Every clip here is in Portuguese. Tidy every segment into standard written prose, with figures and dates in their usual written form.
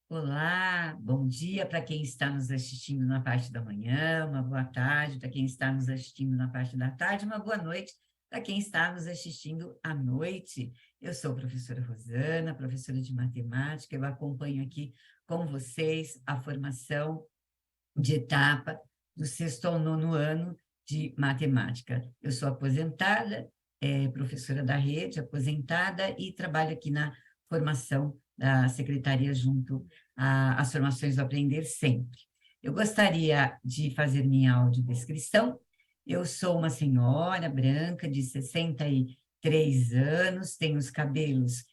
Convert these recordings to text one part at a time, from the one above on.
Olá, bom dia para quem está nos assistindo na parte da manhã, uma boa tarde para quem está nos assistindo na parte da tarde, uma boa noite para quem está nos assistindo à noite. Eu sou a professora Rosana, professora de matemática, eu acompanho aqui com vocês a formação de etapa do sexto ao nono ano de matemática. Eu sou aposentada, professora da rede, aposentada, e trabalho aqui na formação da secretaria junto às formações do Aprender Sempre. Eu gostaria de fazer minha audiodescrição. Eu sou uma senhora branca de 63 anos, tenho os cabelos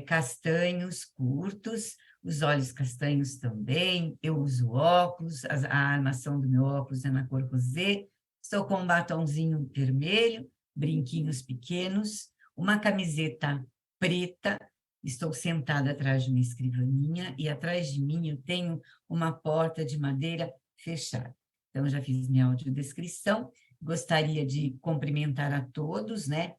castanhos curtos, os olhos castanhos também, eu uso óculos, a armação do meu óculos é na cor rosé, estou com um batonzinho vermelho, brinquinhos pequenos, uma camiseta preta, estou sentada atrás de uma escrivaninha e atrás de mim eu tenho uma porta de madeira fechada. Então, já fiz minha audiodescrição, gostaria de cumprimentar a todos, né,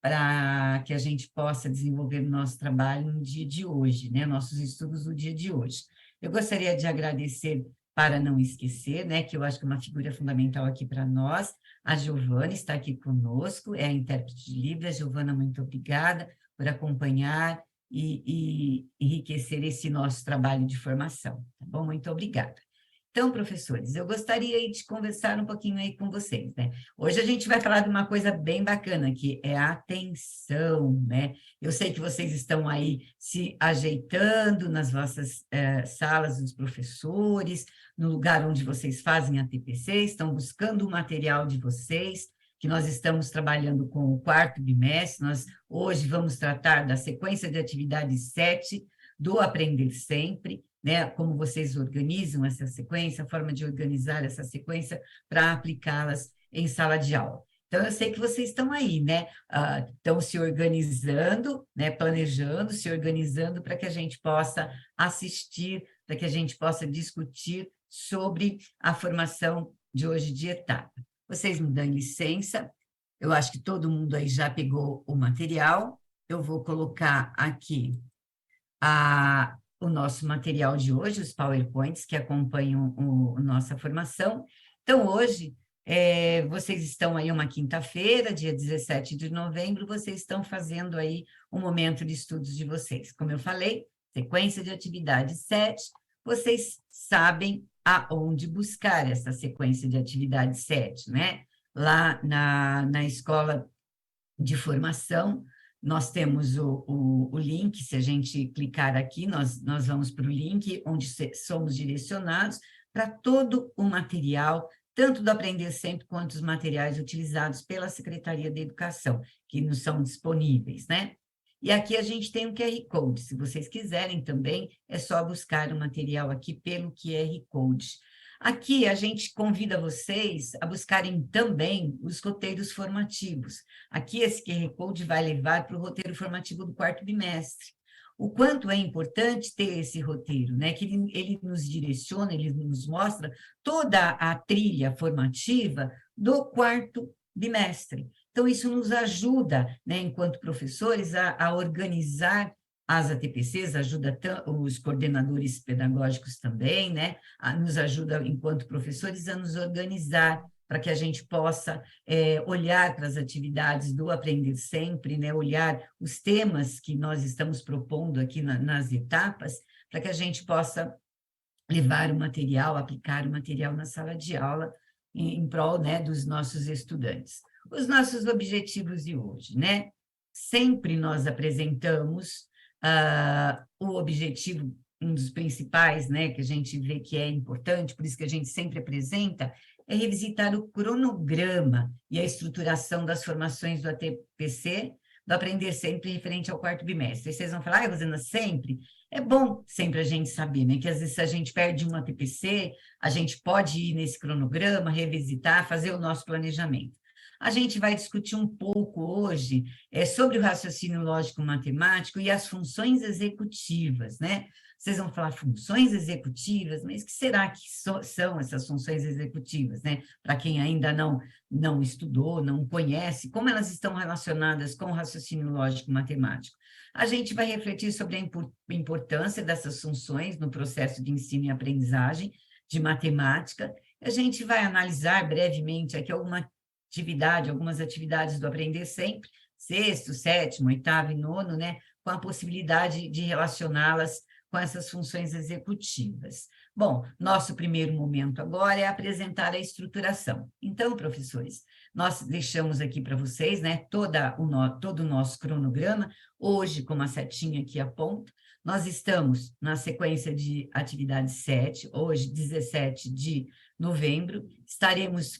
para que a gente possa desenvolver o nosso trabalho no dia de hoje, né, nossos estudos do dia de hoje. Eu gostaria de agradecer, para não esquecer, né, que eu acho que é uma figura fundamental aqui para nós, a Giovana está aqui conosco, é a intérprete de Libras. Giovana, muito obrigada por acompanhar e enriquecer esse nosso trabalho de formação, tá bom? Muito obrigada. Então, professores, eu gostaria de conversar um pouquinho aí com vocês, né? Hoje a gente vai falar de uma coisa bem bacana, que é a atenção, né? Eu sei que vocês estão aí se ajeitando nas vossas salas dos professores, no lugar onde vocês fazem a TPC, estão buscando o material de vocês, que nós estamos trabalhando com o quarto bimestre. Nós hoje vamos tratar da sequência de atividades 7 do Aprender Sempre, né, como vocês organizam essa sequência, a forma de organizar essa sequência para aplicá-las em sala de aula. Então, eu sei que vocês estão aí, né, estão se organizando, né, planejando, se organizando para que a gente possa assistir, para que a gente possa discutir sobre a formação de hoje de etapa. Vocês me dão licença, eu acho que todo mundo aí já pegou o material, eu vou colocar aqui o nosso material de hoje, os PowerPoints que acompanham nossa formação. Então, hoje, vocês estão aí uma quinta-feira, dia 17 de novembro, vocês estão fazendo aí um momento de estudos de vocês. Como eu falei, sequência de atividade 7, vocês sabem aonde buscar essa sequência de atividade 7, né? Lá na escola de formação, nós temos o link. Se a gente clicar aqui, nós vamos para o link onde somos direcionados para todo o material, tanto do Aprender Sempre quanto os materiais utilizados pela Secretaria de Educação, que nos são disponíveis, né? E aqui a gente tem um QR Code, se vocês quiserem também, é só buscar o material aqui pelo QR Code. Aqui a gente convida vocês a buscarem também os roteiros formativos. Aqui esse QR Code vai levar para o roteiro formativo do quarto bimestre. O quanto é importante ter esse roteiro, né? Que ele nos direciona, ele nos mostra toda a trilha formativa do quarto bimestre. Então, isso nos ajuda, né, enquanto professores, a organizar as ATPCs, ajuda os coordenadores pedagógicos também, né? Nos ajuda, enquanto professores, a nos organizar para que a gente possa olhar para as atividades do Aprender Sempre, né? Olhar os temas que nós estamos propondo aqui nas etapas, para que a gente possa levar o material, aplicar o material na sala de aula em prol, né, dos nossos estudantes. Os nossos objetivos de hoje, né? Sempre nós apresentamos o objetivo, um dos principais, né, que a gente vê que é importante, por isso que a gente sempre apresenta, é revisitar o cronograma e a estruturação das formações do ATPC, do Aprender Sempre referente ao quarto bimestre. E vocês vão falar, Rosana, sempre? É bom sempre a gente saber, né, que às vezes a gente perde uma TPC, a gente pode ir nesse cronograma, revisitar, fazer o nosso planejamento. A gente vai discutir um pouco hoje sobre o raciocínio lógico-matemático e as funções executivas, né? Vocês vão falar funções executivas, mas o que será que são essas funções executivas, né? Para quem ainda não estudou, não conhece, como elas estão relacionadas com o raciocínio lógico-matemático. A gente vai refletir sobre a importância dessas funções no processo de ensino e aprendizagem de matemática. A gente vai analisar brevemente aqui algumas atividades do Aprender Sempre, sexto, sétimo, oitavo e nono, né? Com a possibilidade de relacioná-las com essas funções executivas. Bom, nosso primeiro momento agora é apresentar a estruturação. Então, professores, nós deixamos aqui para vocês, né, todo o nosso cronograma, hoje, com uma setinha aqui aponta, nós estamos na sequência de atividade 7, hoje, 17 de novembro, estaremos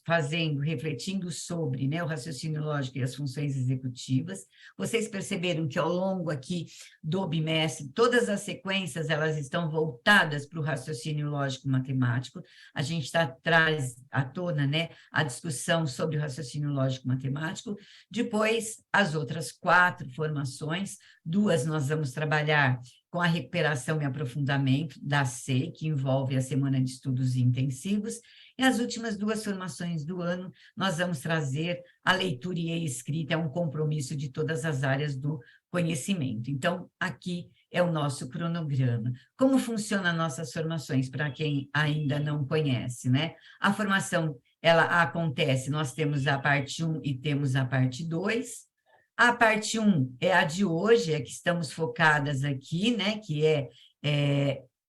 refletindo sobre, né, o raciocínio lógico e as funções executivas. Vocês perceberam que ao longo aqui do bimestre, todas as sequências, elas estão voltadas para o raciocínio lógico-matemático. A gente traz à tona, né, a discussão sobre o raciocínio lógico-matemático. Depois, as outras 4 formações, 2 nós vamos trabalhar com a recuperação e aprofundamento da C, que envolve a Semana de Estudos Intensivos, e as últimas 2 formações do ano, nós vamos trazer a leitura e a escrita, é um compromisso de todas as áreas do conhecimento. Então, aqui é o nosso cronograma. Como funcionam nossas formações, para quem ainda não conhece, né? A formação, ela acontece, nós temos a parte 1 e temos a parte 2, a parte 1 é a de hoje, é que estamos focadas aqui, né? Que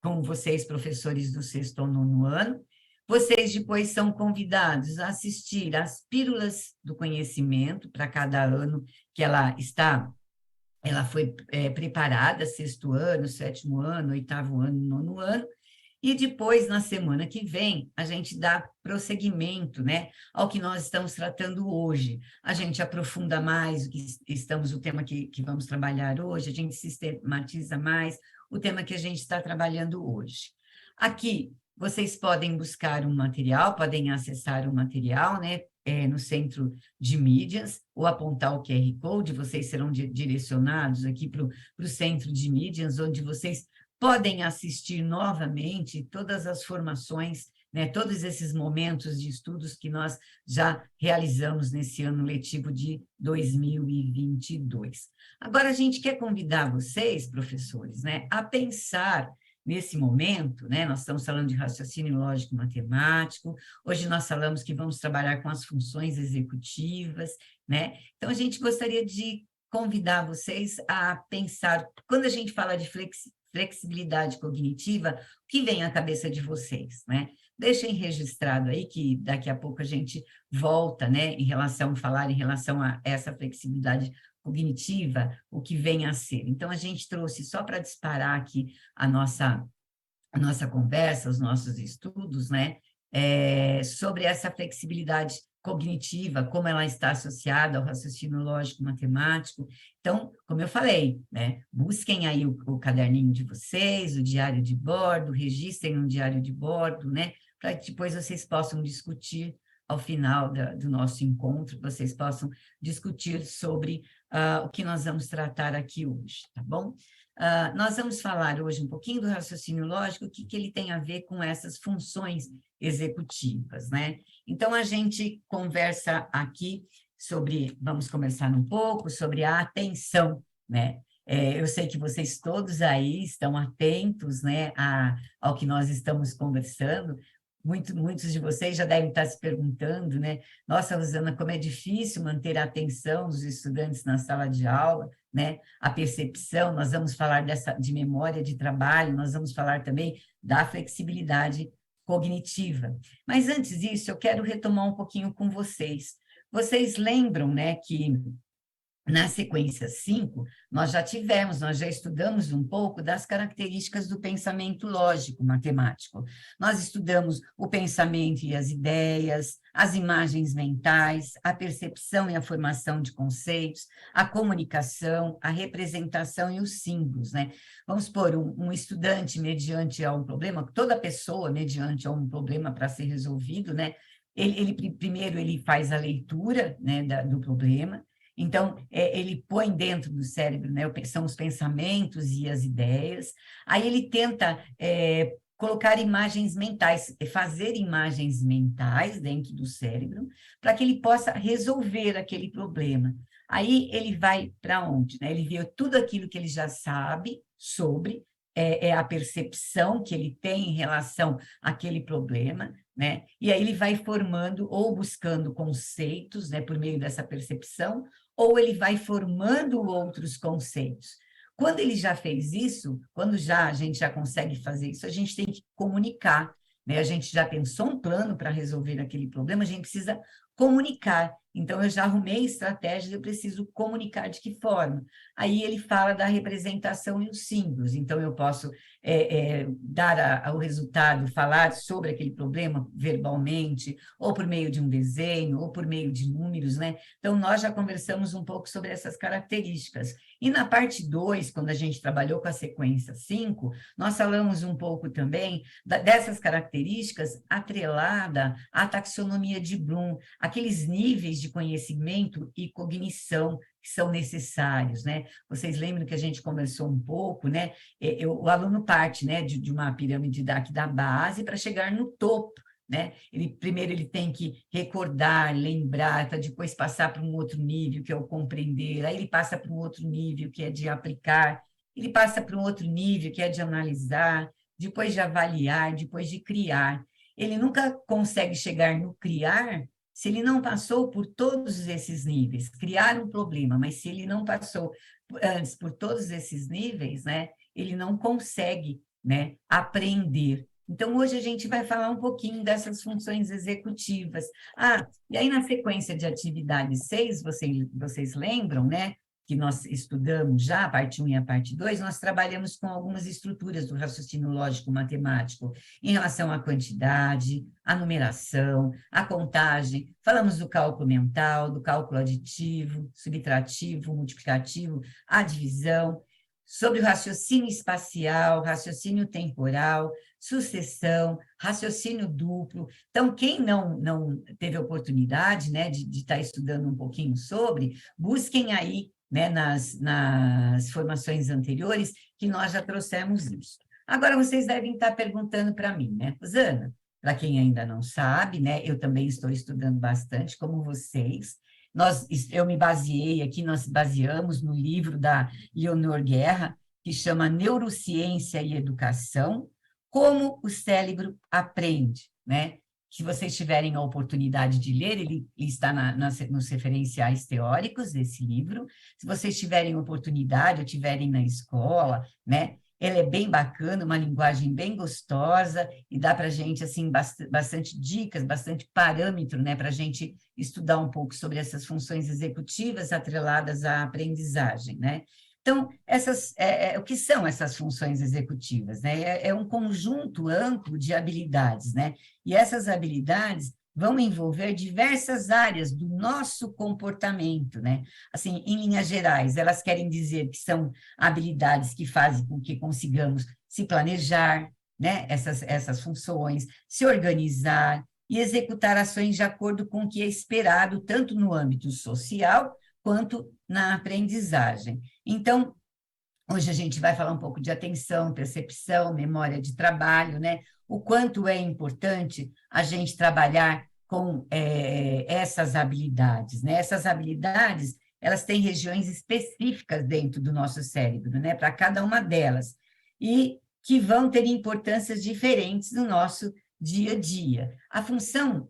com vocês, professores do sexto ou nono ano. Vocês depois são convidados a assistir às pílulas do conhecimento para cada ano que ela foi preparada, sexto ano, sétimo ano, oitavo ano, nono ano. E depois, na semana que vem, a gente dá prosseguimento, né, ao que nós estamos tratando hoje. A gente aprofunda mais o tema que vamos trabalhar hoje, a gente sistematiza mais o tema que a gente está trabalhando hoje. Aqui, vocês podem buscar um material, podem acessar o material, né, no centro de mídias, ou apontar o QR Code, vocês serão direcionados aqui para o centro de mídias, onde vocês podem assistir novamente todas as formações, né, todos esses momentos de estudos que nós já realizamos nesse ano letivo de 2022. Agora, a gente quer convidar vocês, professores, né, a pensar nesse momento, né, nós estamos falando de raciocínio lógico matemático, hoje nós falamos que vamos trabalhar com as funções executivas, né, então a gente gostaria de convidar vocês a pensar, quando a gente fala de flexibilidade cognitiva, o que vem à cabeça de vocês, né? Deixem registrado aí que daqui a pouco a gente volta, né, falar em relação a essa flexibilidade cognitiva, o que vem a ser. Então, a gente trouxe só para disparar aqui a nossa conversa, os nossos estudos, né, sobre essa flexibilidade cognitiva, como ela está associada ao raciocínio lógico-matemático. Então, como eu falei, né, busquem aí o caderninho de vocês, o diário de bordo, registrem um diário de bordo, né, para que depois vocês possam discutir ao final do nosso encontro, vocês possam discutir sobre o que nós vamos tratar aqui hoje, tá bom? Nós vamos falar hoje um pouquinho do raciocínio lógico, o que ele tem a ver com essas funções executivas, né? Então, a gente conversa aqui vamos conversar um pouco sobre a atenção, né? Eu sei que vocês todos aí estão atentos, né, ao que nós estamos conversando. Muitos de vocês já devem estar se perguntando, né? Nossa, Rosana, como é difícil manter a atenção dos estudantes na sala de aula, né? A percepção, nós vamos falar de memória de trabalho, nós vamos falar também da flexibilidade cognitiva. Mas antes disso, eu quero retomar um pouquinho com vocês. Vocês lembram, né, que na sequência 5, nós já estudamos um pouco das características do pensamento lógico matemático. Nós estudamos o pensamento e as ideias, as imagens mentais, a percepção e a formação de conceitos, a comunicação, a representação e os símbolos, né? Vamos supor, um estudante mediante a um problema, toda pessoa mediante a um problema para ser resolvido, né? Primeiro ele faz a leitura, né, do problema. Então, ele põe dentro do cérebro, né, são os pensamentos e as ideias. Aí ele tenta colocar imagens mentais, fazer imagens mentais dentro do cérebro, para que ele possa resolver aquele problema. Aí ele vai para onde? Né? Ele vê tudo aquilo que ele já sabe sobre, é a percepção que ele tem em relação àquele problema, né? E aí ele vai formando ou buscando conceitos, né, por meio dessa percepção, ou ele vai formando outros conceitos. Quando ele já fez isso, quando a gente já consegue fazer isso, a gente tem que comunicar, né? A gente já pensou um plano para resolver aquele problema, a gente precisa comunicar. Então, eu já arrumei estratégias, eu preciso comunicar de que forma. Aí ele fala da representação e os símbolos. Então, eu posso dar o resultado, falar sobre aquele problema verbalmente, ou por meio de um desenho, ou por meio de números, né? Então, nós já conversamos um pouco sobre essas características. E na parte 2, quando a gente trabalhou com a sequência 5, nós falamos um pouco também dessas características atrelada à taxonomia de Bloom, aqueles níveis de conhecimento e cognição que são necessários, né? Vocês lembram que a gente conversou um pouco, né? O aluno parte, né, de uma pirâmide da base para chegar no topo, né? Primeiro ele tem que recordar, lembrar, para depois passar para um outro nível, que é o compreender, aí ele passa para um outro nível, que é de aplicar, ele passa para um outro nível, que é de analisar, depois de avaliar, depois de criar. Ele nunca consegue chegar no criar se ele não passou por todos esses níveis. Criar um problema, mas se ele não passou antes por todos esses níveis, né, ele não consegue, né, aprender. Então, hoje a gente vai falar um pouquinho dessas funções executivas. E aí na sequência de atividade 6, vocês lembram, né, que nós estudamos já, a parte 1 e a parte 2, nós trabalhamos com algumas estruturas do raciocínio lógico-matemático em relação à quantidade, à numeração, à contagem. Falamos do cálculo mental, do cálculo aditivo, subtrativo, multiplicativo, a divisão, sobre o raciocínio espacial, raciocínio temporal, sucessão, raciocínio duplo. Então, quem não teve oportunidade, né, de estar estudando um pouquinho sobre, busquem aí, né, nas formações anteriores, que nós já trouxemos isso. Agora, vocês devem estar perguntando para mim, né, Rosana, para quem ainda não sabe, né, eu também estou estudando bastante, como vocês. Eu me baseei aqui, nós baseamos no livro da Leonor Guerra, que chama Neurociência e Educação, como o cérebro aprende, né? Se vocês tiverem a oportunidade de ler, ele está nos referenciais teóricos desse livro. Se vocês tiverem oportunidade ou tiverem na escola, né? Ele é bem bacana, uma linguagem bem gostosa e dá para a gente, assim, bastante dicas, bastante parâmetro, né? Para a gente estudar um pouco sobre essas funções executivas atreladas à aprendizagem, né? Então, o que são essas funções executivas? Né? É um conjunto amplo de habilidades, né? E essas habilidades vão envolver diversas áreas do nosso comportamento, né? Assim, em linhas gerais, elas querem dizer que são habilidades que fazem com que consigamos se planejar, né? Essas funções, se organizar e executar ações de acordo com o que é esperado, tanto no âmbito social quanto na aprendizagem. Então, hoje a gente vai falar um pouco de atenção, percepção, memória de trabalho, né? O quanto é importante a gente trabalhar com essas habilidades, né? Essas habilidades, elas têm regiões específicas dentro do nosso cérebro, né? Para cada uma delas, e que vão ter importâncias diferentes no nosso dia a dia. A função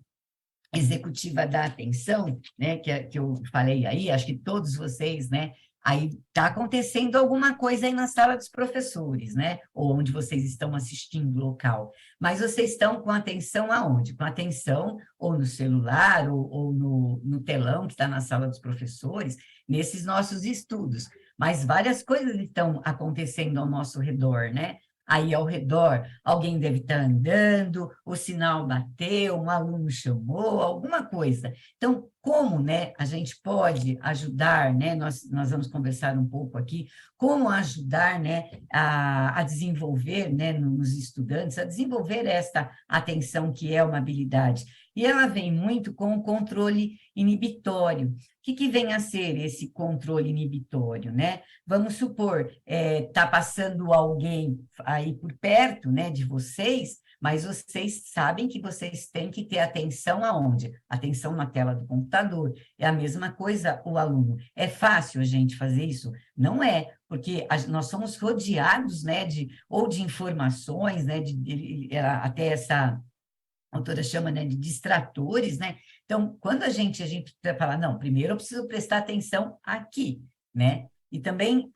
executiva da atenção, né, que eu falei aí, acho que todos vocês, né, aí está acontecendo alguma coisa aí na sala dos professores, né, ou onde vocês estão assistindo o local, mas vocês estão com atenção aonde? Com atenção ou no celular, ou no telão que está na sala dos professores, nesses nossos estudos, mas várias coisas estão acontecendo ao nosso redor, né, aí ao redor, alguém deve estar andando, o sinal bateu, um aluno chamou, alguma coisa. Então, como, né, a gente pode ajudar, né, nós vamos conversar um pouco aqui, como ajudar, né, a desenvolver, né, nos estudantes, a desenvolver esta atenção que é uma habilidade. E ela vem muito com o controle inibitório. O que vem a ser esse controle inibitório, né? Vamos supor, está passando alguém aí por perto, né, de vocês, mas vocês sabem que vocês têm que ter atenção aonde? Atenção na tela do computador. É a mesma coisa o aluno. É fácil a gente fazer isso? Não é, porque nós somos rodeados, né, ou de informações, né, até essa a autora chama, né, de distratores, né? Então, quando a gente vai falar, não, primeiro eu preciso prestar atenção aqui, né? E também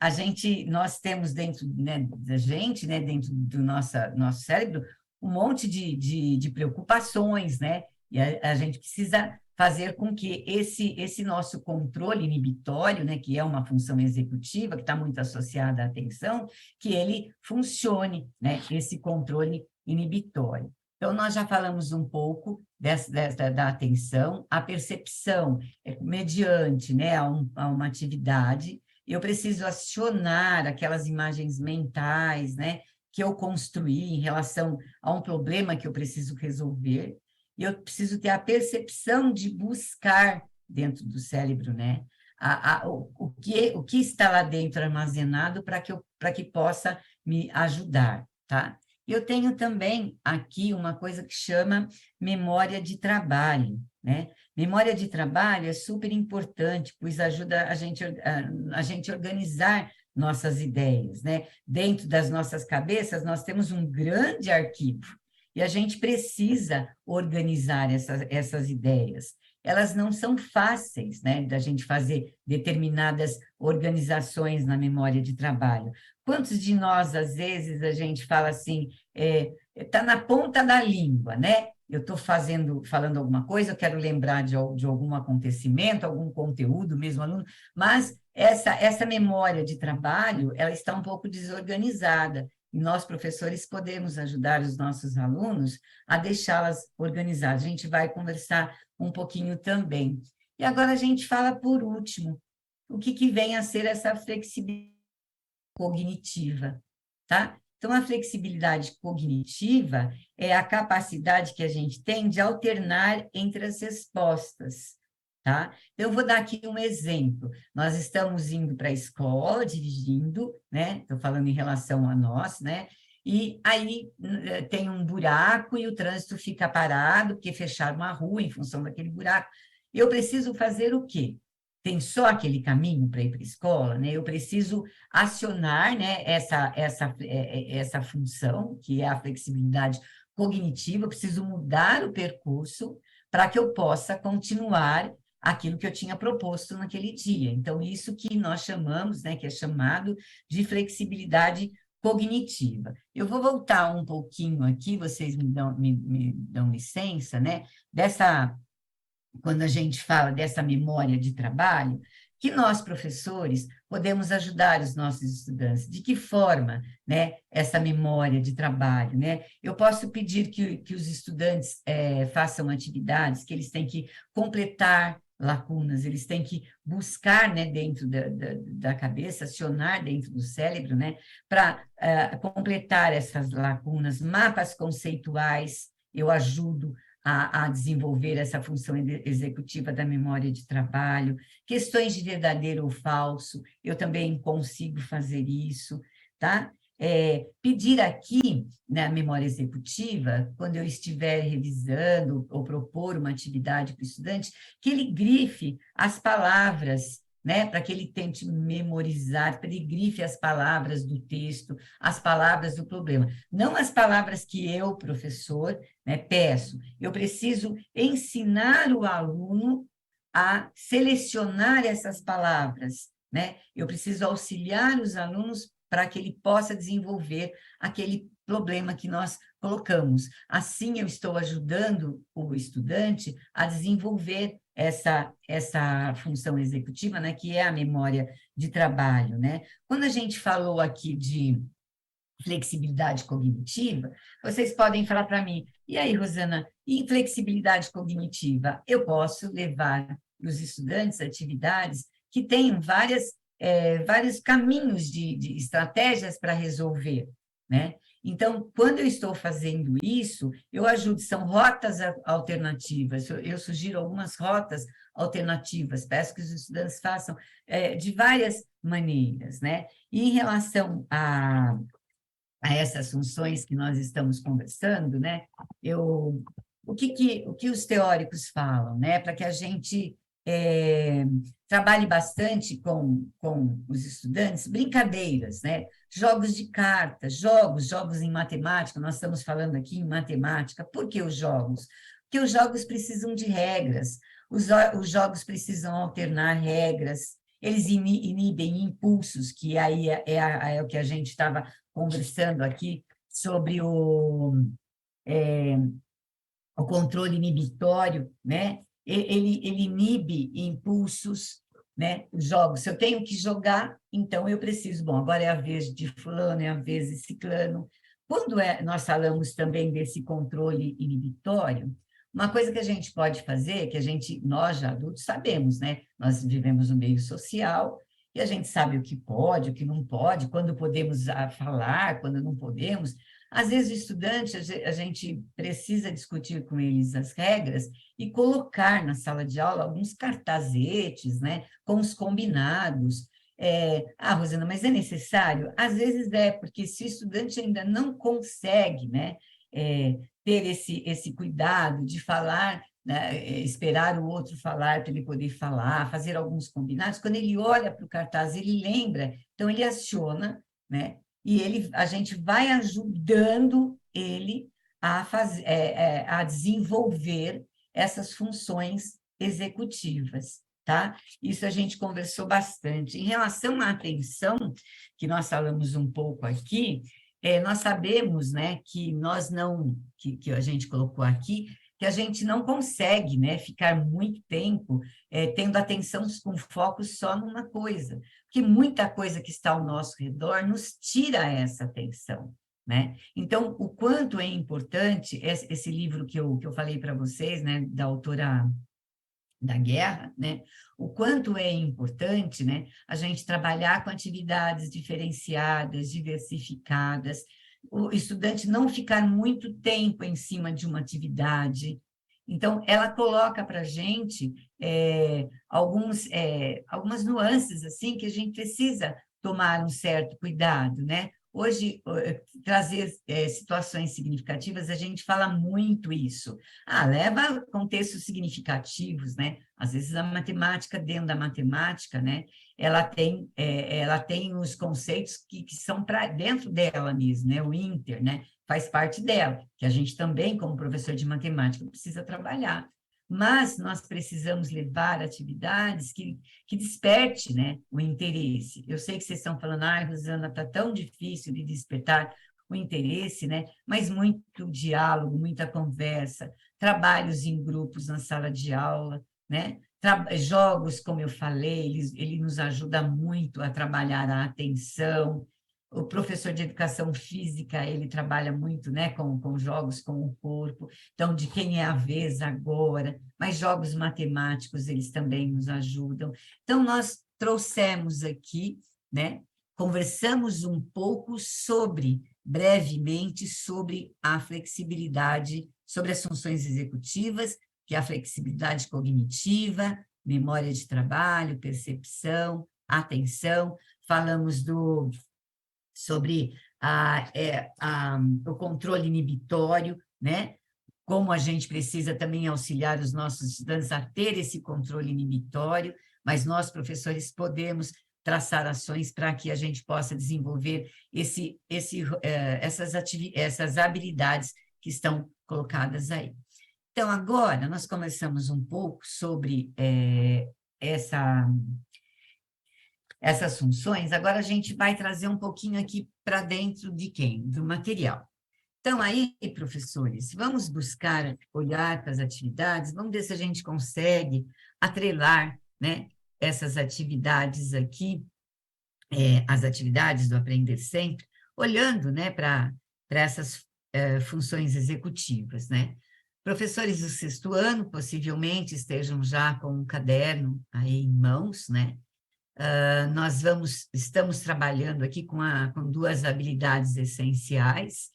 nós temos dentro, né, da gente, né, dentro do nosso cérebro, um monte de preocupações, né? E a gente precisa fazer com que esse nosso controle inibitório, né, que é uma função executiva, que está muito associada à atenção, que ele funcione, né, esse controle inibitório. Então, nós já falamos um pouco da atenção, a percepção mediante, né, a uma atividade. Eu preciso acionar aquelas imagens mentais, né, que eu construí em relação a um problema que eu preciso resolver, e eu preciso ter a percepção de buscar dentro do cérebro, né, o que está lá dentro armazenado para que possa me ajudar, tá? Eu tenho também aqui uma coisa que chama memória de trabalho, né? Memória de trabalho é super importante, pois ajuda a gente organizar nossas ideias, né? Dentro das nossas cabeças, nós temos um grande arquivo, e a gente precisa organizar essas ideias. Elas não são fáceis, né, da gente fazer determinadas organizações na memória de trabalho. Quantos de nós, às vezes, a gente fala assim, está na ponta da língua, né? Eu estou falando alguma coisa, eu quero lembrar de algum acontecimento, algum conteúdo, mesmo aluno, mas essa memória de trabalho, ela está um pouco desorganizada, e nós, professores, podemos ajudar os nossos alunos a deixá-las organizadas. A gente vai conversar um pouquinho também. E agora a gente fala, por último, o que vem a ser essa flexibilidade cognitiva, tá? Então, a flexibilidade cognitiva é a capacidade que a gente tem de alternar entre as respostas, tá? Então, eu vou dar aqui um exemplo. Nós estamos indo para a escola, dirigindo, né? Estou falando em relação a nós, né? E aí tem um buraco e o trânsito fica parado, porque fecharam uma rua em função daquele buraco. Eu preciso fazer o quê? Tem só aquele caminho para ir para a escola, né? Eu preciso acionar, né, essa função, que é a flexibilidade cognitiva, eu preciso mudar o percurso para que eu possa continuar aquilo que eu tinha proposto naquele dia. Então, isso que nós chamamos, né, que é chamado de flexibilidade cognitiva. Eu vou voltar um pouquinho aqui, vocês me dão licença, né, quando a gente fala dessa memória de trabalho, que nós, professores, podemos ajudar os nossos estudantes. De que forma, né, essa memória de trabalho, né? Eu posso pedir que os estudantes façam atividades, que eles têm que completar lacunas, eles têm que buscar, né, dentro da cabeça, acionar dentro do cérebro, né, para completar essas lacunas, mapas conceituais, eu ajudo a desenvolver essa função executiva da memória de trabalho, questões de verdadeiro ou falso, eu também consigo fazer isso, tá? Pedir aqui, na memória executiva, quando eu estiver revisando ou propor uma atividade para o estudante, que ele grife as palavras, né, para que ele tente memorizar, para ele grife as palavras do texto, as palavras do problema, não as palavras que eu, professor, né, peço. Eu preciso ensinar o aluno a selecionar essas palavras, né? Eu preciso auxiliar os alunos para que ele possa desenvolver aquele problema que nós colocamos. Assim, eu estou ajudando o estudante a desenvolver essa função executiva, né, que é a memória de trabalho, né? Quando a gente falou aqui de flexibilidade cognitiva, vocês podem falar para mim, e aí, Rosana, em flexibilidade cognitiva, eu posso levar os estudantes atividades que tenham vários caminhos de estratégias para resolver, né? Então, quando eu estou fazendo isso, eu ajudo, são rotas alternativas, eu sugiro algumas rotas alternativas, peço que os estudantes façam de várias maneiras, né? E em relação a essas funções que nós estamos conversando, né? O que os teóricos falam, né? Para que a gente trabalhe bastante com os estudantes, brincadeiras, né? Jogos de cartas, jogos em matemática, nós estamos falando aqui em matemática. Por que os jogos? Porque os jogos precisam de regras, os jogos precisam alternar regras, eles inibem impulsos, que aí é o que a gente estava conversando aqui sobre o controle inibitório, né? Ele inibe impulsos, né? Jogos. Se eu tenho que jogar, então eu preciso. Bom, agora é a vez de fulano, é a vez de ciclano. Quando nós falamos também desse controle inibitório, uma coisa que a gente pode fazer, nós já adultos sabemos, né? Nós vivemos no meio social e a gente sabe o que pode, o que não pode, quando podemos falar, quando não podemos. Às vezes, o estudante, a gente precisa discutir com eles as regras e colocar na sala de aula alguns cartazetes, né, com os combinados. Rosana, mas é necessário? Às vezes porque se o estudante ainda não consegue, né, ter esse cuidado de falar, né, esperar o outro falar para ele poder falar, fazer alguns combinados, quando ele olha para o cartaz, ele lembra, então ele aciona, né? E a gente vai ajudando ele a desenvolver essas funções executivas, tá? Isso a gente conversou bastante. Em relação à atenção, que nós falamos um pouco aqui, nós sabemos, né, que nós não, que a gente colocou aqui, que a gente não consegue, né, ficar muito tempo tendo atenção com foco só numa coisa, porque muita coisa que está ao nosso redor nos tira essa atenção, né? Então, o quanto é importante esse livro que eu falei para vocês, né, da autora da Guerra, né? O quanto é importante, né, a gente trabalhar com atividades diferenciadas, diversificadas, o estudante não ficar muito tempo em cima de uma atividade. Então, ela coloca para a gente algumas nuances assim que a gente precisa tomar um certo cuidado, né? Hoje, trazer situações significativas, a gente fala muito isso. Leva contextos significativos, né? Às vezes a matemática, dentro da matemática, né? Ela tem os conceitos que são para dentro dela mesmo, né? O inter, né? Faz parte dela, que a gente também, como professor de matemática, precisa trabalhar. Mas nós precisamos levar atividades que desperte, né, o interesse. Eu sei que vocês estão falando, Rosana, está tão difícil de despertar o interesse, né? Mas muito diálogo, muita conversa, trabalhos em grupos na sala de aula, né? Jogos, como eu falei, ele nos ajuda muito a trabalhar a atenção. O professor de educação física, ele trabalha muito, né, com jogos com o corpo, então, de quem é a vez agora, mas jogos matemáticos, eles também nos ajudam. Então, nós trouxemos aqui, né, conversamos um pouco brevemente, sobre a flexibilidade, sobre as funções executivas, que é a flexibilidade cognitiva, memória de trabalho, percepção, atenção, falamos sobre o controle inibitório, né? Como a gente precisa também auxiliar os nossos estudantes a ter esse controle inibitório, mas nós, professores, podemos traçar ações para que a gente possa desenvolver essas habilidades que estão colocadas aí. Então, agora, nós começamos um pouco sobre essas funções, agora a gente vai trazer um pouquinho aqui para dentro de quem? Do material. Então, aí, professores, vamos buscar olhar para as atividades, vamos ver se a gente consegue atrelar, né, essas atividades aqui, as atividades do Aprender Sempre, olhando, né, para essas funções executivas, né? Professores do sexto ano possivelmente estejam já com um caderno aí em mãos, né? Estamos trabalhando aqui com duas habilidades essenciais,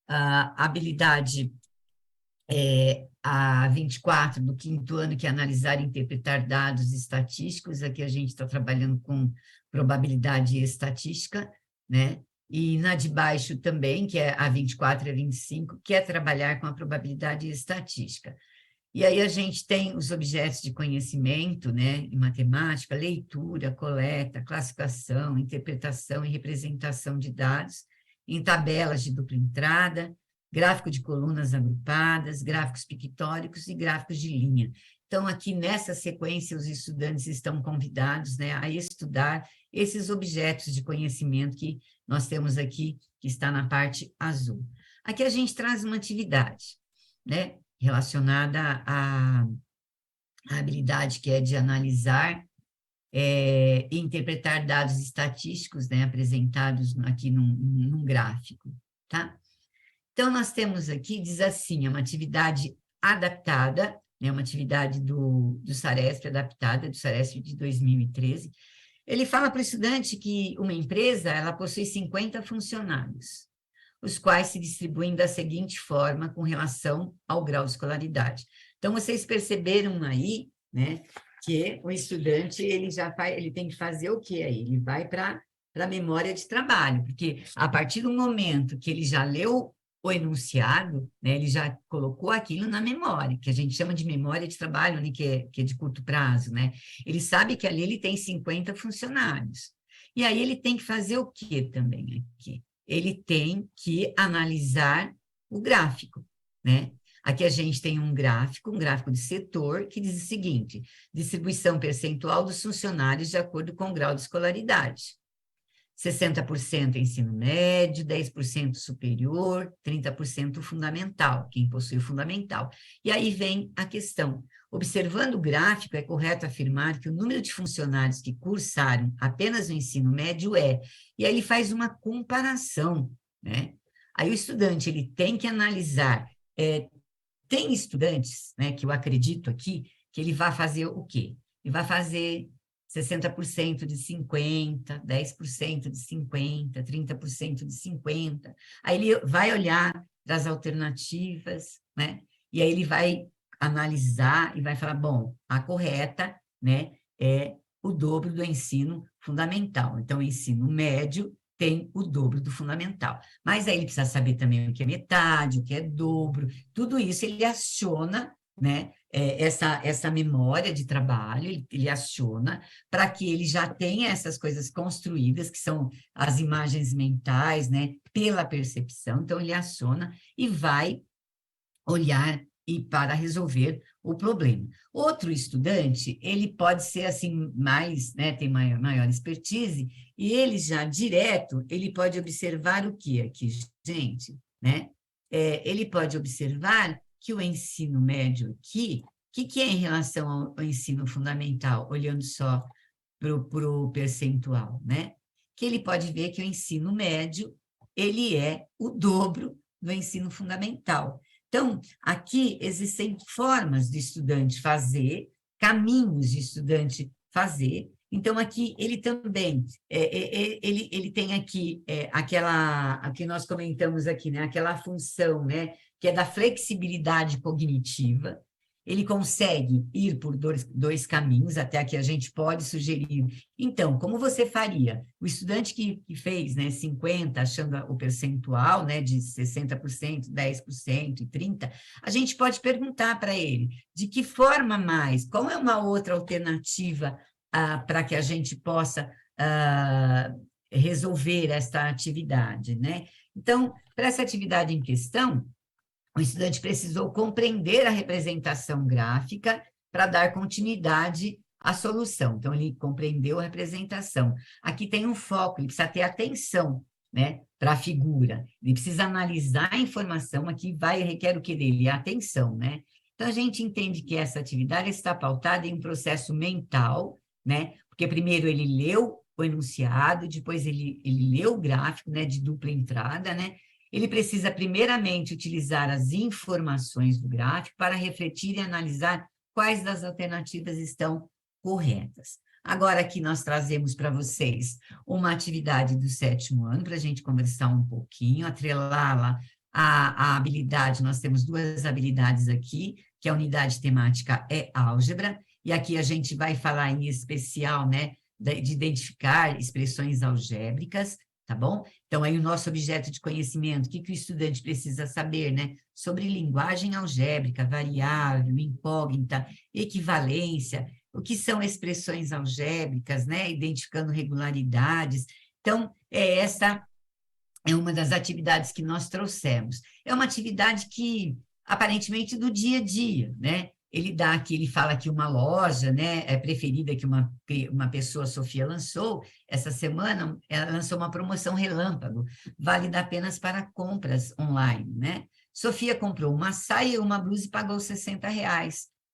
a habilidade a 24 do 5º ano, que é analisar e interpretar dados estatísticos. Aqui a gente está trabalhando com probabilidade e estatística, né? E na de baixo também, que é a 24 e a 25, que é trabalhar com a probabilidade e estatística. E aí a gente tem os objetos de conhecimento, né, em matemática, leitura, coleta, classificação, interpretação e representação de dados, em tabelas de dupla entrada, gráfico de colunas agrupadas, gráficos pictóricos e gráficos de linha. Então, aqui nessa sequência, os estudantes estão convidados, né, a estudar esses objetos de conhecimento que nós temos aqui, que está na parte azul. Aqui a gente traz uma atividade, né, relacionada à habilidade que é de analisar e interpretar dados estatísticos, né, apresentados aqui num gráfico, tá? Então, nós temos aqui, diz assim, é uma atividade adaptada, né, uma atividade do SARESP, adaptada, do SARESP de 2013. Ele fala para o estudante que uma empresa, ela possui 50 funcionários, os quais se distribuem da seguinte forma com relação ao grau de escolaridade. Então, vocês perceberam aí, né, que o estudante, ele tem que fazer o quê aí? Ele vai para a memória de trabalho, porque a partir do momento que ele já leu o enunciado, né, ele já colocou aquilo na memória, que a gente chama de memória de trabalho, né, que é de curto prazo, né? Ele sabe que ali ele tem 50 funcionários. E aí ele tem que fazer o quê também aqui? Ele tem que analisar o gráfico, né? Aqui a gente tem um gráfico de setor, que diz o seguinte: distribuição percentual dos funcionários de acordo com o grau de escolaridade. 60% ensino médio, 10% superior, 30% fundamental, quem possui o fundamental. E aí vem a questão. Observando o gráfico, é correto afirmar que o número de funcionários que cursaram apenas o ensino médio e aí ele faz uma comparação, né? Aí o estudante, ele tem que analisar, tem estudantes, né, que eu acredito aqui, que ele vai fazer o quê? Ele vai fazer 60% de 50, 10% de 50, 30% de 50. Aí ele vai olhar para as alternativas, né? E aí ele vai analisar e vai falar, bom, a correta, né, é o dobro do ensino fundamental. Então, o ensino médio tem o dobro do fundamental. Mas aí ele precisa saber também o que é metade, o que é dobro, tudo isso ele aciona, né, essa memória de trabalho, ele aciona para que ele já tenha essas coisas construídas, que são as imagens mentais, né, pela percepção. Então, ele aciona e vai olhar e para resolver o problema. Outro estudante, ele pode ser assim mais, né, tem maior expertise, e ele já direto, ele pode observar o que aqui, gente, né? Ele pode observar que o ensino médio aqui, o que é em relação ao ensino fundamental, olhando só para o percentual, né? Que ele pode ver que o ensino médio, ele é o dobro do ensino fundamental. Então, aqui existem formas de estudante fazer, caminhos de estudante fazer. Então, aqui ele também, ele tem aqui a que nós comentamos aqui, né? Aquela função, né? Que é da flexibilidade cognitiva. Ele consegue ir por dois caminhos, até que a gente pode sugerir. Então, como você faria? O estudante que fez, né, 50, achando o percentual, né, de 60%, 10% e 30%, a gente pode perguntar para ele, de que forma mais? Qual é uma outra alternativa para que a gente possa resolver esta atividade, né? Então, para essa atividade em questão, o estudante precisou compreender a representação gráfica para dar continuidade à solução. Então, ele compreendeu a representação. Aqui tem um foco, ele precisa ter atenção, né, para a figura. Ele precisa analisar a informação, aqui requer o que dele? A atenção, né? Então, a gente entende que essa atividade está pautada em um processo mental, né? Porque primeiro ele leu o enunciado, depois ele leu o gráfico, né, de dupla entrada, né? Ele precisa, primeiramente, utilizar as informações do gráfico para refletir e analisar quais das alternativas estão corretas. Agora, aqui nós trazemos para vocês uma atividade do 7º ano, para a gente conversar um pouquinho, atrelá-la a habilidade, nós temos duas habilidades aqui, que a unidade temática é álgebra, e aqui a gente vai falar em especial, né, de identificar expressões algébricas, tá bom? Então, aí o nosso objeto de conhecimento, o que que o estudante precisa saber, né? Sobre linguagem algébrica, variável, incógnita, equivalência, o que são expressões algébricas, né? Identificando regularidades. Então, essa é uma das atividades que nós trouxemos. É uma atividade que, aparentemente, do dia a dia, né? Ele dá aqui, ele fala que uma loja, né, é preferida que uma pessoa, Sofia, lançou essa semana, ela lançou uma promoção relâmpago, válida apenas para compras online, né? Sofia comprou uma saia e uma blusa e pagou R$ 60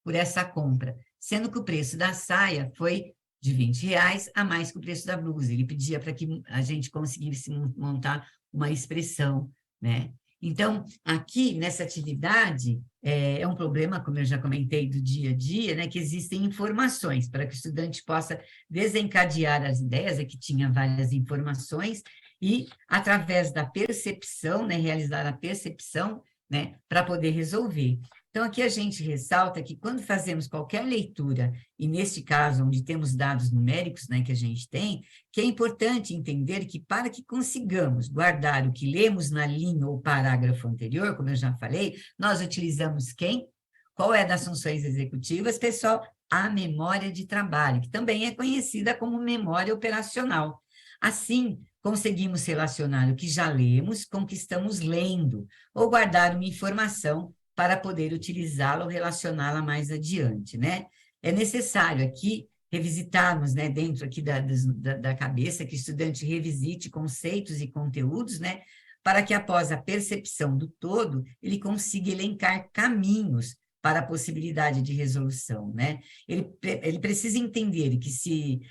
por essa compra, sendo que o preço da saia foi de R$ 20 a mais que o preço da blusa. Ele pedia para que a gente conseguisse montar uma expressão, né? Então, aqui nessa atividade, é um problema, como eu já comentei, do dia a dia, né, que existem informações para que o estudante possa desencadear as ideias, é que tinha várias informações, e através da percepção, né, realizar a percepção, né, para poder resolver. Então, aqui a gente ressalta que quando fazemos qualquer leitura, e neste caso, onde temos dados numéricos, né, que a gente tem, que é importante entender que para que consigamos guardar o que lemos na linha ou parágrafo anterior, como eu já falei, nós utilizamos quem? Qual é das funções executivas, pessoal? A memória de trabalho, que também é conhecida como memória operacional. Assim, conseguimos relacionar o que já lemos com o que estamos lendo, ou guardar uma informação para poder utilizá-la ou relacioná-la mais adiante, né? É necessário aqui revisitarmos, né, dentro aqui da cabeça, que o estudante revisite conceitos e conteúdos, né, para que após a percepção do todo, ele consiga elencar caminhos para a possibilidade de resolução, né? Ele precisa entender que se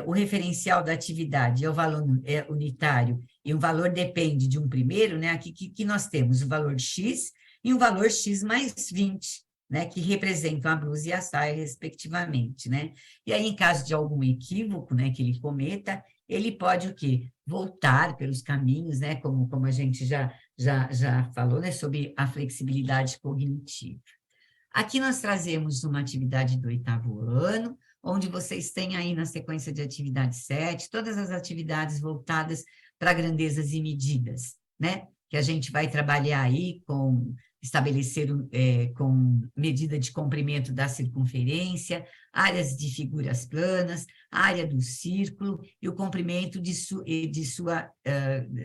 o referencial da atividade é o valor unitário e o valor depende de um primeiro, né? Aqui que nós temos o valor X e o valor X mais 20, né, que representam a blusa e a saia, respectivamente, né? E aí, em caso de algum equívoco, né, que ele cometa, ele pode o quê? Voltar pelos caminhos, né, como a gente já falou, né, sobre a flexibilidade cognitiva. Aqui nós trazemos uma atividade do 8º ano, onde vocês têm aí na sequência de atividade 7, todas as atividades voltadas para grandezas e medidas, né? Que a gente vai trabalhar aí com estabelecer com medida de comprimento da circunferência, áreas de figuras planas, área do círculo e o comprimento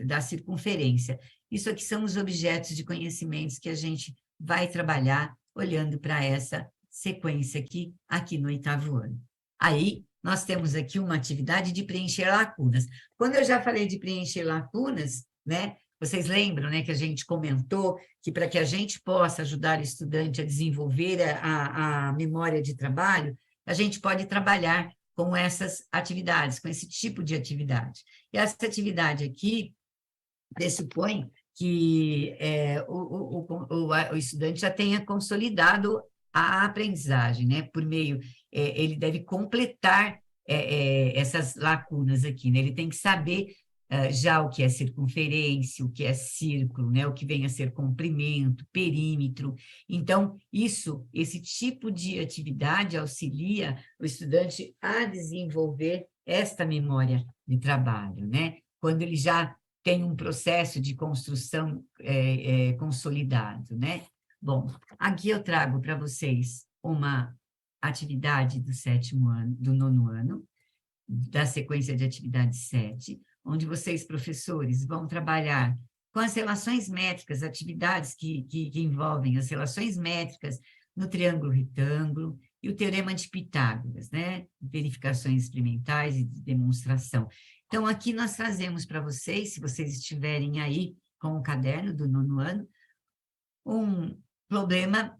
da circunferência. Isso aqui são os objetos de conhecimentos que a gente vai trabalhar olhando para essa sequência aqui no 8º ano. Aí, nós temos aqui uma atividade de preencher lacunas. Quando eu já falei de preencher lacunas, né, vocês lembram, né, que a gente comentou que para que a gente possa ajudar o estudante a desenvolver a memória de trabalho, a gente pode trabalhar com essas atividades, com esse tipo de atividade. E essa atividade aqui pressupõe que o estudante já tenha consolidado a aprendizagem, né? Por meio, ele deve completar essas lacunas aqui, né? Ele tem que saber já o que é circunferência, o que é círculo, né? O que vem a ser comprimento, perímetro. Então, esse tipo de atividade auxilia o estudante a desenvolver esta memória de trabalho, né? Quando ele já tem um processo de construção consolidado, né? Bom, aqui eu trago para vocês uma atividade do 7º ano, do 9º ano, da sequência de atividade 7, onde vocês, professores, vão trabalhar com as relações métricas, atividades que envolvem as relações métricas no triângulo retângulo e o teorema de Pitágoras, né? Verificações experimentais e de demonstração. Então, aqui nós trazemos para vocês, se vocês estiverem aí com o caderno do 9º ano, um problema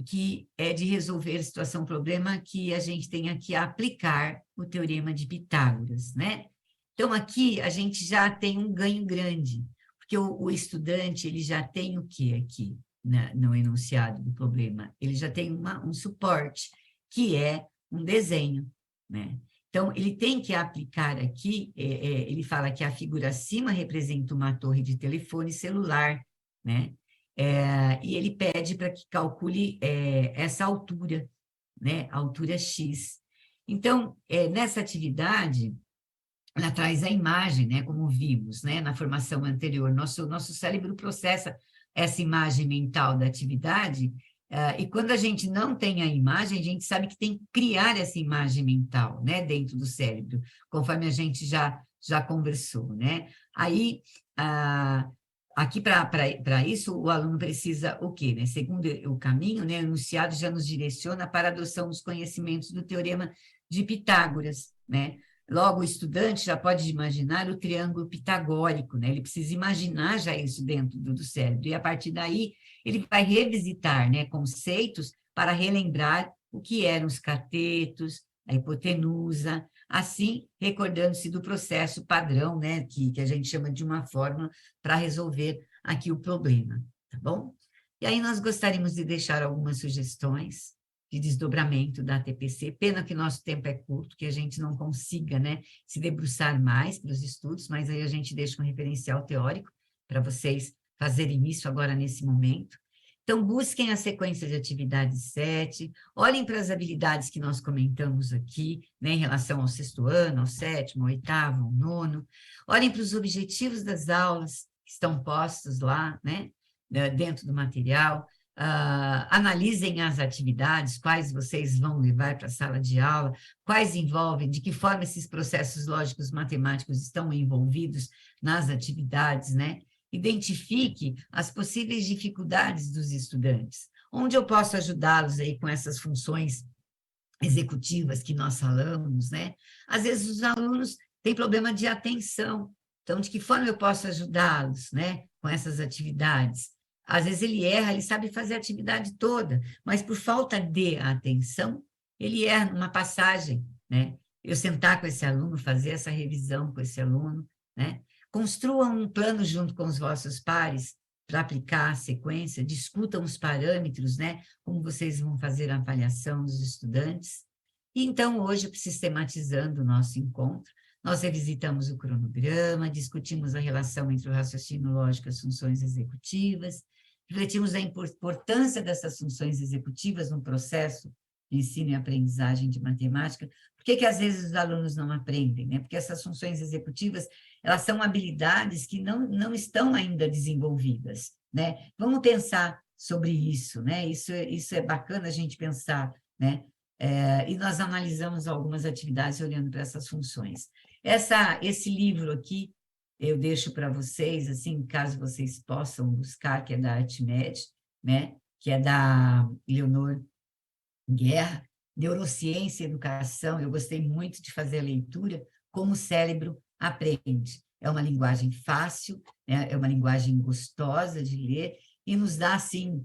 que é de resolver situação, problema que a gente tenha que aplicar o teorema de Pitágoras, né? Então, aqui a gente já tem um ganho grande, porque o estudante, ele já tem o que aqui, no enunciado do problema? Ele já tem um suporte, que é um desenho, né? Então, ele tem que aplicar aqui, ele fala que a figura acima representa uma torre de telefone celular, né? e ele pede para que calcule essa altura, né, a altura X. Então, nessa atividade, ela traz a imagem, né, como vimos, né, na formação anterior. Nosso cérebro processa essa imagem mental da atividade, e quando a gente não tem a imagem, a gente sabe que tem que criar essa imagem mental, né, dentro do cérebro, conforme a gente já conversou, né? Aí, aqui para isso, o aluno precisa o quê, né? Segundo o caminho, né, o enunciado já nos direciona para a adoção dos conhecimentos do teorema de Pitágoras, né? Logo, o estudante já pode imaginar o triângulo pitagórico, né? Ele precisa imaginar já isso dentro do cérebro, e a partir daí ele vai revisitar, né, conceitos para relembrar o que eram os catetos, a hipotenusa, assim recordando-se do processo padrão, né, que a gente chama de uma fórmula para resolver aqui o problema, tá bom? E aí nós gostaríamos de deixar algumas sugestões de desdobramento da TPC. Pena que nosso tempo é curto, que a gente não consiga, né, se debruçar mais para os estudos, mas aí a gente deixa um referencial teórico para vocês fazerem isso agora nesse momento. Então, busquem a sequência de atividades 7, olhem para as habilidades que nós comentamos aqui, né, em relação ao 6º ano, ao 7º, ao 8º, ao 9º, olhem para os objetivos das aulas que estão postos lá, né, dentro do material, analisem as atividades, quais vocês vão levar para a sala de aula, quais envolvem, de que forma esses processos lógicos matemáticos estão envolvidos nas atividades, né? Identifique as possíveis dificuldades dos estudantes, onde eu posso ajudá-los aí com essas funções executivas que nós falamos, né? Às vezes os alunos têm problema de atenção, então de que forma eu posso ajudá-los, né, com essas atividades? Às vezes ele erra, ele sabe fazer a atividade toda, mas por falta de atenção, ele erra numa passagem, né? Eu sentar com esse aluno, fazer essa revisão com esse aluno, né? Construam um plano junto com os vossos pares para aplicar a sequência, discutam os parâmetros, né? Como vocês vão fazer a avaliação dos estudantes. E então, hoje, sistematizando o nosso encontro, nós revisitamos o cronograma, discutimos a relação entre o raciocínio lógico e as funções executivas, refletimos a importância dessas funções executivas no processo de ensino e aprendizagem de matemática. Por que às vezes os alunos não aprendem, né? Porque essas funções executivas, elas são habilidades que não estão ainda desenvolvidas, né? Vamos pensar sobre isso, né? Isso é bacana a gente pensar, né? E nós analisamos algumas atividades olhando para essas funções. Esse livro aqui, eu deixo para vocês, assim, caso vocês possam buscar, que é da Artmed, né? Que é da Leonor Guerra, Neurociência e Educação. Eu gostei muito de fazer a leitura, Como o Cérebro Aprende. É uma linguagem fácil, né? É uma linguagem gostosa de ler, e nos dá, assim,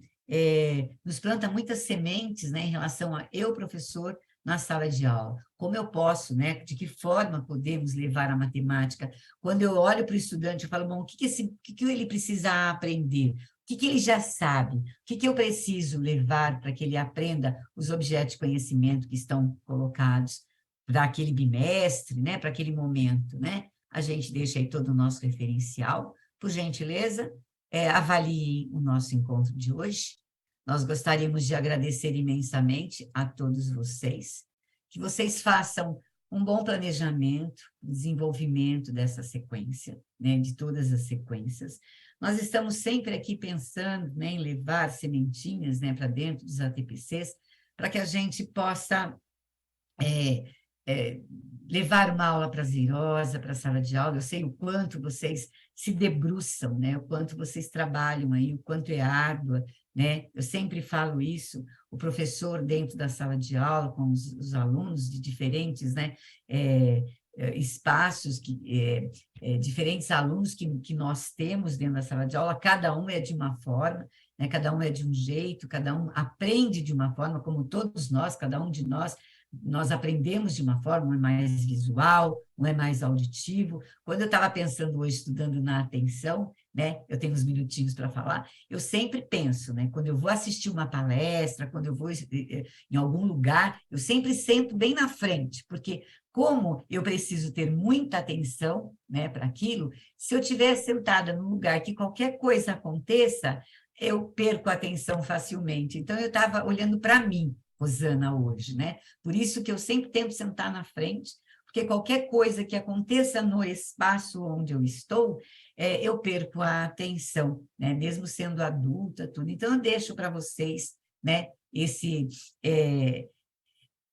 nos planta muitas sementes, né, em relação a eu, professor, na sala de aula. Como eu posso, né? De que forma podemos levar a matemática? Quando eu olho para o estudante, eu falo, bom, o que ele precisa aprender? O que ele já sabe? O que eu preciso levar para que ele aprenda os objetos de conhecimento que estão colocados para aquele bimestre, né? Para aquele momento, né? A gente deixa aí todo o nosso referencial. Por gentileza, avalie o nosso encontro de hoje. Nós gostaríamos de agradecer imensamente a todos vocês, que vocês façam um bom planejamento, desenvolvimento dessa sequência, né, de todas as sequências. Nós estamos sempre aqui pensando, né, em levar sementinhas, né, para dentro dos ATPCs, para que a gente possa levar uma aula prazerosa para a sala de aula. Eu sei o quanto vocês se debruçam, né? O quanto vocês trabalham aí, o quanto é árdua, né? Eu sempre falo isso, o professor dentro da sala de aula, com os alunos de diferentes, né, espaços, diferentes alunos que nós temos dentro da sala de aula, cada um é de uma forma, né? Cada um é de um jeito, cada um aprende de uma forma, como todos nós, cada um de nós aprendemos de uma forma, um é mais visual, um é mais auditivo. Quando eu estava pensando hoje, estudando na atenção, né, eu tenho uns minutinhos para falar, eu sempre penso, né, quando eu vou assistir uma palestra, quando eu vou em algum lugar, eu sempre sento bem na frente, porque como eu preciso ter muita atenção, né, para aquilo, se eu estiver sentada num lugar que qualquer coisa aconteça, eu perco a atenção facilmente. Então, eu estava olhando para mim, Rosana, hoje, né? Por isso que eu sempre tento sentar na frente, porque qualquer coisa que aconteça no espaço onde eu estou, eu perco a atenção, né? Mesmo sendo adulta, tudo. Então, eu deixo para vocês, né?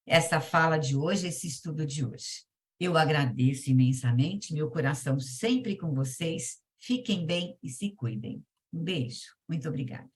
Essa fala de hoje, esse estudo de hoje. Eu agradeço imensamente, meu coração sempre com vocês. Fiquem bem e se cuidem. Um beijo. Muito obrigada.